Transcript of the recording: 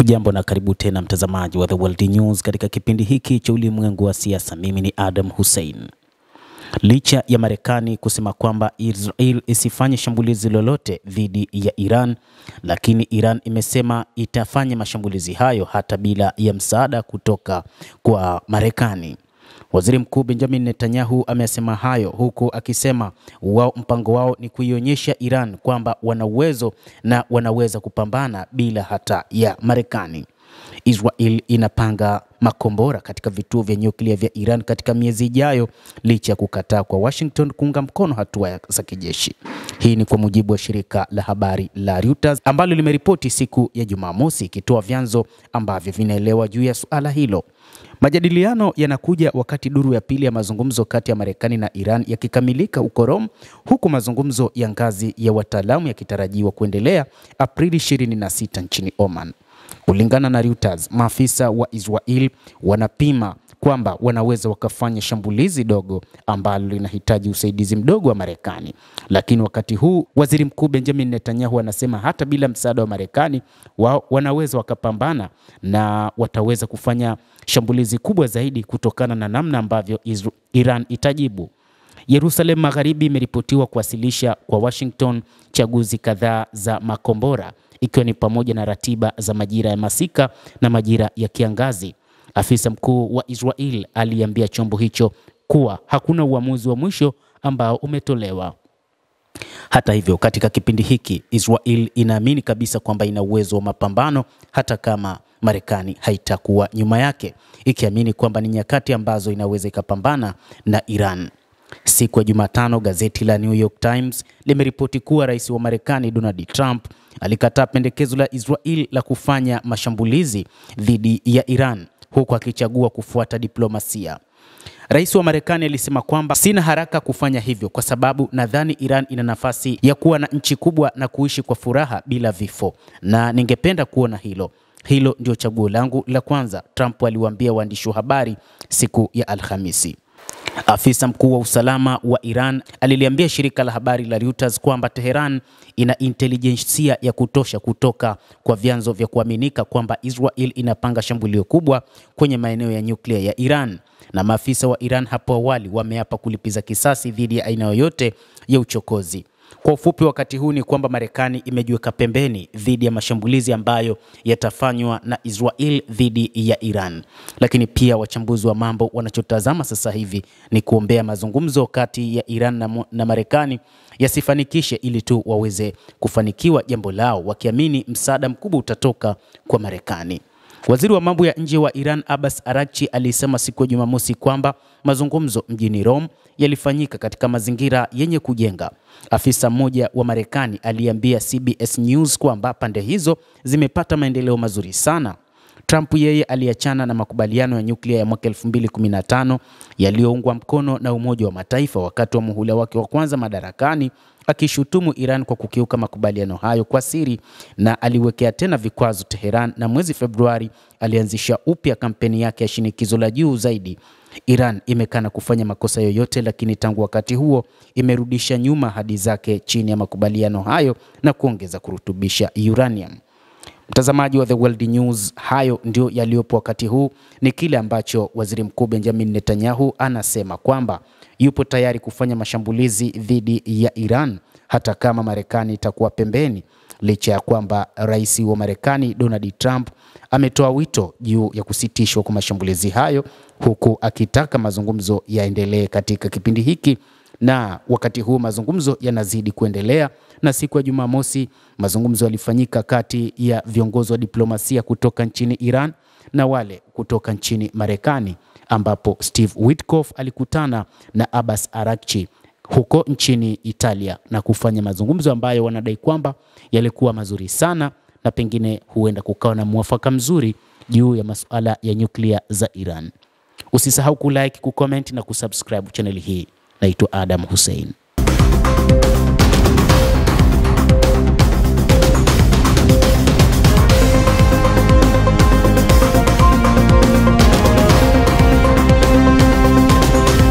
Hujambo na karibu tena mtazamaji wa The World News katika kipindi hiki cha ulimwengu wa siasa. Mimi ni Adam Hussein. Licha ya Marekani kusema kwamba Israel isifanye shambulizi lolote dhidi ya Iran, lakini Iran imesema itafanya mashambulizi hayo hata bila ya msaada kutoka kwa Marekani. Waziri Mkuu Benjamin Netanyahu amesema hayo huku akisema mpango wao ni kuionyesha Iran kwamba wana uwezo na wanaweza kupambana bila hata ya Marekani. Israel inapanga makombora katika vituo vya nyuklia vya Iran katika miezi ijayo licha ya kukataa kwa Washington kuunga mkono hatua za kijeshi. Hii ni kwa mujibu wa shirika la habari la Reuters ambalo limeripoti siku ya Jumamosi ikitoa vyanzo ambavyo vinaelewa juu ya suala hilo. Majadiliano yanakuja wakati duru ya pili ya mazungumzo kati ya Marekani na Iran yakikamilika huko Rome, huku mazungumzo ya ngazi ya wataalamu yakitarajiwa kuendelea Aprili 26 nchini Oman. Kulingana na Reuters, maafisa wa Israel wanapima kwamba wanaweza wakafanya shambulizi dogo ambalo linahitaji usaidizi mdogo wa Marekani. Lakini wakati huu Waziri Mkuu Benjamin Netanyahu anasema hata bila msaada wa Marekani wao wanaweza wakapambana na wataweza kufanya shambulizi kubwa zaidi kutokana na namna ambavyo Iran itajibu. Yerusalem Magharibi imeripotiwa kuwasilisha kwa Washington chaguzi kadhaa za makombora, ikiwa ni pamoja na ratiba za majira ya masika na majira ya kiangazi. Afisa mkuu wa Israel aliambia chombo hicho kuwa hakuna uamuzi wa mwisho ambao umetolewa. Hata hivyo, katika kipindi hiki Israel inaamini kabisa kwamba ina uwezo wa mapambano hata kama Marekani haitakuwa nyuma yake, ikiamini kwamba ni nyakati ambazo inaweza ikapambana na Iran. Siku ya Jumatano, gazeti la New York Times limeripoti kuwa rais wa Marekani Donald Trump alikataa pendekezo la Israel la kufanya mashambulizi dhidi ya Iran, huku akichagua kufuata diplomasia. Rais wa Marekani alisema kwamba sina haraka kufanya hivyo kwa sababu nadhani Iran ina nafasi ya kuwa na nchi kubwa na kuishi kwa furaha bila vifo, na ningependa kuona hilo. Hilo ndio chaguo langu la kwanza, Trump aliwaambia waandishi wa habari siku ya Alhamisi. Afisa mkuu wa usalama wa Iran aliliambia shirika la habari la Reuters kwamba Tehran ina intelijensia ya kutosha kutoka kwa vyanzo vya kuaminika kwamba Israel inapanga shambulio kubwa kwenye maeneo ya nyuklia ya Iran, na maafisa wa Iran hapo awali wameapa kulipiza kisasi dhidi ya aina yoyote ya uchokozi. Kwa ufupi, wakati huu ni kwamba Marekani imejiweka pembeni dhidi ya mashambulizi ambayo yatafanywa na Israel dhidi ya Iran. Lakini pia wachambuzi wa mambo wanachotazama sasa hivi ni kuombea mazungumzo kati ya Iran na Marekani yasifanikishe ili tu waweze kufanikiwa jambo lao, wakiamini msaada mkubwa utatoka kwa Marekani. Waziri wa mambo ya nje wa Iran Abbas Araghchi alisema siku ya Jumamosi kwamba mazungumzo mjini Rome yalifanyika katika mazingira yenye kujenga. Afisa mmoja wa Marekani aliambia CBS News kwamba pande hizo zimepata maendeleo mazuri sana. Trump yeye aliachana na makubaliano ya nyuklia ya mwaka 2015 yaliyoungwa mkono na Umoja wa Mataifa wakati wa muhula wake wa kwanza madarakani, akishutumu Iran kwa kukiuka makubaliano hayo kwa siri, na aliwekea tena vikwazo Tehran, na mwezi Februari alianzisha upya kampeni yake ya shinikizo la juu zaidi. Iran imekana kufanya makosa yoyote, lakini tangu wakati huo imerudisha nyuma ahadi zake chini ya makubaliano hayo na kuongeza kurutubisha uranium. Mtazamaji wa The World News, hayo ndio yaliyopo wakati huu. Ni kile ambacho Waziri Mkuu Benjamin Netanyahu anasema kwamba yupo tayari kufanya mashambulizi dhidi ya Iran hata kama Marekani itakuwa pembeni, licha ya kwamba rais wa Marekani Donald Trump ametoa wito juu ya kusitishwa kwa mashambulizi hayo, huku akitaka mazungumzo yaendelee katika kipindi hiki. Na wakati huu mazungumzo yanazidi kuendelea, na siku ya Jumamosi mazungumzo yalifanyika kati ya viongozi wa diplomasia kutoka nchini Iran na wale kutoka nchini Marekani, ambapo Steve Witkoff alikutana na Abbas Araghchi huko nchini Italia na kufanya mazungumzo ambayo wanadai kwamba yalikuwa mazuri sana, na pengine huenda kukawa na mwafaka mzuri juu ya masuala ya nyuklia za Iran. Usisahau kulike, kucomment na kusubscribe channel hii. Naitwa Adam Hussein.